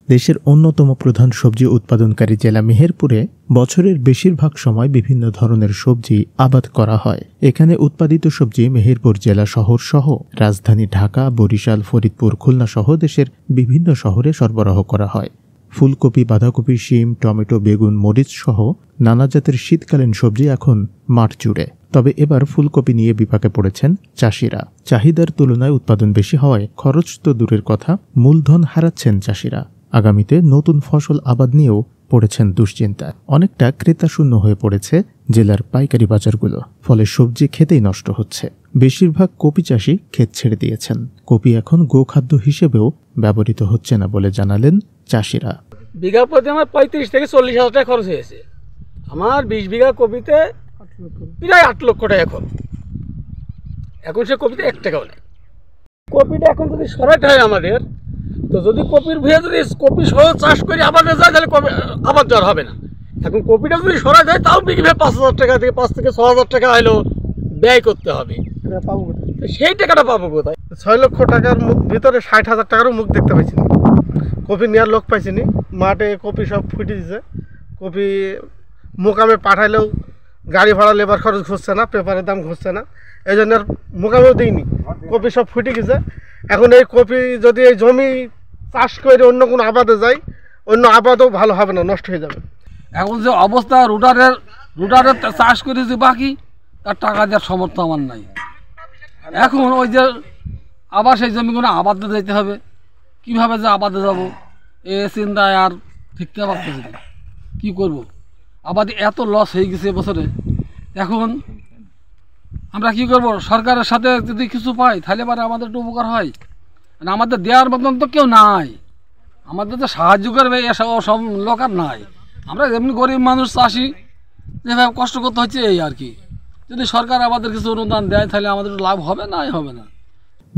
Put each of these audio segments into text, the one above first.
দেশের অন্যতম প্রধান সবজি উৎপাদনকারী জেলা মেহেরপুরে বছরের বেশিরভাগ সময় বিভিন্ন ধরনের সবজি আবাদ করা হয়। এখানে উৎপাদিত সবজি মেহেরপুর জেলা শহর সহ রাজধানী ঢাকা, বরিশাল, ফরিদপুর, খুলনা সহ দেশের বিভিন্ন শহরে সরবরাহ করা হয়। ফুলকপি, বাঁধাকপি, শিম, টমেটো, বেগুন, মরিচ সহ নানা জাতের শীতকালীন সবজি এখন মাঠ জুড়ে। তবে এবার ফুলকপি নিয়ে বিপাকে পড়েছেন চাষিরা। চাহিদার তুলনায় উৎপাদন বেশি হওয়ায় খরচ তো দূরের কথা, মূলধন হারাচ্ছেন চাষিরা। আগামীতে নতুন ফসল আবাদ নিয়েও পড়েছেন দুশ্চিন্তায়। অনেকটা ক্রেতাশূন্য হয়ে পড়েছে জেলার পাইকারি বাজারগুলো, ফলে সবজি খেতেই নষ্ট হচ্ছে। বেশিরভাগ কপি চাষি ক্ষেত ছেড়ে দিয়েছেন। কপি এখন গোখাদ্য হিসেবেও ব্যবহৃত হচ্ছে না বলে জানালেন চাষিরা। বিঘা প্রতি আমার 35 থেকে 40 হাজার টাকা খরচ হয়েছে। আমার 20 বিঘা কপিতে প্রায় 8 লক্ষ টাকা এখন সে কপিতে 1 টাকাও নেই। কপিটা এখন যদি সরাইতে হয় আমাদের, তো যদি কপির ভুঁয়ে যদি কপি সহ চাষ করে আবাদে যায় তাহলে আবাদ জ্বর হবে না। এখন কপিটা যদি সরাই যায় তাও বিঘে 5,000 টাকা থেকে 5 থেকে 6,000 টাকা হলো ব্যয় করতে হবে। সেই টাকাটা পাবো কোথায়? 6 লক্ষ টাকার ভিতরে 60,000 টাকারও মুখ দেখতে পাইছি না। কপি নেওয়ার লোক পাইছিনি। মাঠে কপি সব ফুটে দিছে। কপি মোকামে পাঠাইলেও গাড়ি ভাড়া লেবার খরচ ঘুরছে না, পেপারের দাম ঘুরছে না, এই জন্য আর মোকামেও দিইনি। কপি সব ফুটে গেছে। এখন এই কপি যদি এই জমি চাষ করে অন্য কোনো আবাদে যায়, অন্য আবাদও ভালো হবে না, নষ্ট হয়ে যাবে। এখন যে অবস্থা, রুটারের চাষ করেছি বাকি, তার টাকা দেওয়ার সামর্থ্য আমার নাই। এখন ওই যে আবার সেই জমিগুলো আবাদে যেতে হবে, কীভাবে যে আবাদে যাব এ চিন্তায় আর ঠিকতে পারতেছি না। কী করবো? আবাদে এত লস হয়ে গেছে এবছরে। এখন আমরা কি করব? সরকারের সাথে যদি কিছু পাই তাহলে এবারে আমাদের একটু উপকার হয়। আমাদের দেওয়ার মতন তো কেউ নাই, আমাদের তো সাহায্য করবে এসব সব লোক আর নাই। আমরা এমনি গরিব মানুষ, চাষি, যেভাবে কষ্ট করতে হচ্ছে এই আর কি। যদি সরকার আমাদের কিছু অনুদান দেয় তাহলে আমাদের লাভ হবে না, হবে না।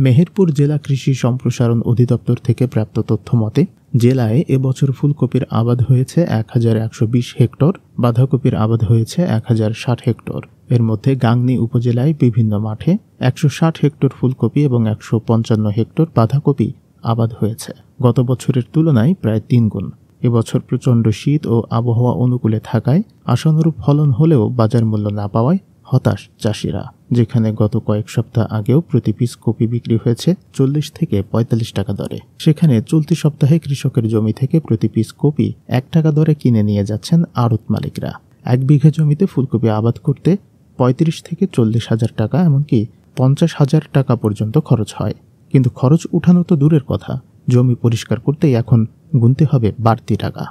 মেহেরপুর জেলা কৃষি সম্প্রসারণ অধিদপ্তর থেকে প্রাপ্ত তথ্য মতে জেলায় এবছর ফুলকপির আবাদ হয়েছে 1120 হেক্টর, বাঁধাকপির আবাদ হয়েছে 1060 হেক্টর। এর মধ্যে গাংনী উপজেলায় বিভিন্ন মাঠে 160 হেক্টর ফুলকপি এবং 155 হেক্টর বাঁধাকপি আবাদ হয়েছে। গত বছরের তুলনায় প্রায় 3 গুণ। এবছর প্রচণ্ড শীত ও আবহাওয়া অনুকূলে থাকায় আশানুরূপ ফলন হলেও বাজার মূল্য না পাওয়ায় হতাশ চাষিরা। যেখানে গত কয়েক সপ্তাহ আগেও প্রতি পিস কপি বিক্রি হয়েছে 40 থেকে 45 টাকা দরে, সেখানে চলতি সপ্তাহে কৃষকের জমি থেকে প্রতি পিস কপি 1 টাকা দরে কিনে নিয়ে যাচ্ছেন আড়ত মালিকরা। 1 বিঘা জমিতে ফুলকপি আবাদ করতে 35 থেকে 40 হাজার টাকা, এমনকি 50 হাজার টাকা পর্যন্ত খরচ হয়। কিন্তু খরচ উঠানো তো দূরের কথা, জমি পরিষ্কার করতেই এখন গুনতে হবে বাড়তি টাকা।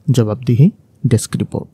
জবাবদিহি ডেস্ক রিপোর্ট।